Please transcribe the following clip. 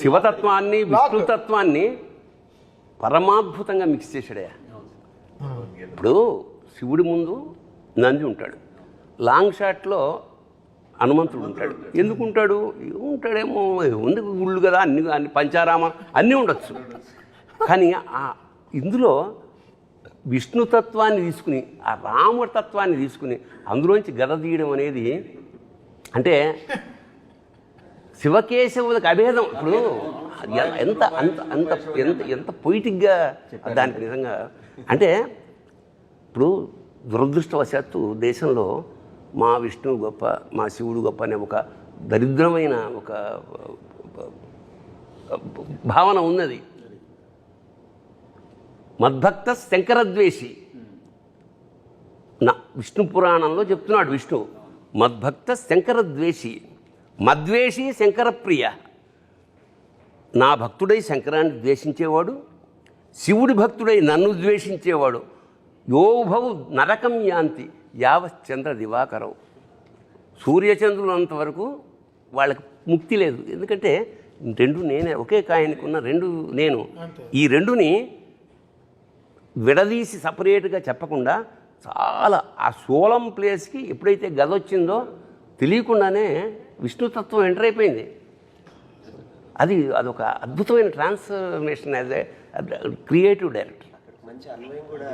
శివతత్వాన్ని విష్ణుతత్వాన్ని పరమాద్భుతంగా mix చేశాడయా. ఇప్పుడు శివుడి ముందు నంది ఉంటాడు, లాంగ్ షాట్లో హనుమంతుడు ఉంటాడు. ఎందుకు ఉంటాడు? ఉంటాడేమో, ఉంది గుళ్ళు కదా, అన్ని పంచారామ అన్నీ ఉండొచ్చు. కానీ ఇందులో విష్ణుతత్వాన్ని తీసుకుని ఆ రామతత్వాన్ని తీసుకుని అందులోంచి గద తీయడం అనేది అంటే శివకేశవులకు అభేదం. ఇప్పుడు ఎంత అంత అంత ఎంత ఎంత పొయిటిక్గా దానికి నిజంగా అంటే ఇప్పుడు దురదృష్టవశాత్తు దేశంలో మా విష్ణువు గొప్ప, మా శివుడు గొప్ప అనే ఒక దరిద్రమైన ఒక భావన ఉన్నది. మద్భక్త శంకరద్వేషి నా విష్ణు పురాణంలో చెప్తున్నాడు విష్ణువు, మద్భక్త శంకరద్వేషి, మద్వేషి శంకరప్రియ. నా భక్తుడై శంకరాన్ని ద్వేషించేవాడు, శివుడి భక్తుడై నన్ను ద్వేషించేవాడు, యోభౌ నరకం యాంతి యావశ్చంద్ర దివాకరం. సూర్యచంద్రులు అంతవరకు వాళ్ళకి ముక్తి లేదు. ఎందుకంటే రెండు నేనే, ఒకే కాయనికి ఉన్న రెండు నేను. ఈ రెండుని విడదీసి సపరేట్గా చెప్పకుండా చాలా ఆ సోలం ప్లేస్కి ఎప్పుడైతే గద వచ్చిందో తెలియకుండానే విష్ణుతత్వం ఎంటర్ అయిపోయింది. అదొక అద్భుతమైన transformation as a creative director. మంచి అన్వయం కూడా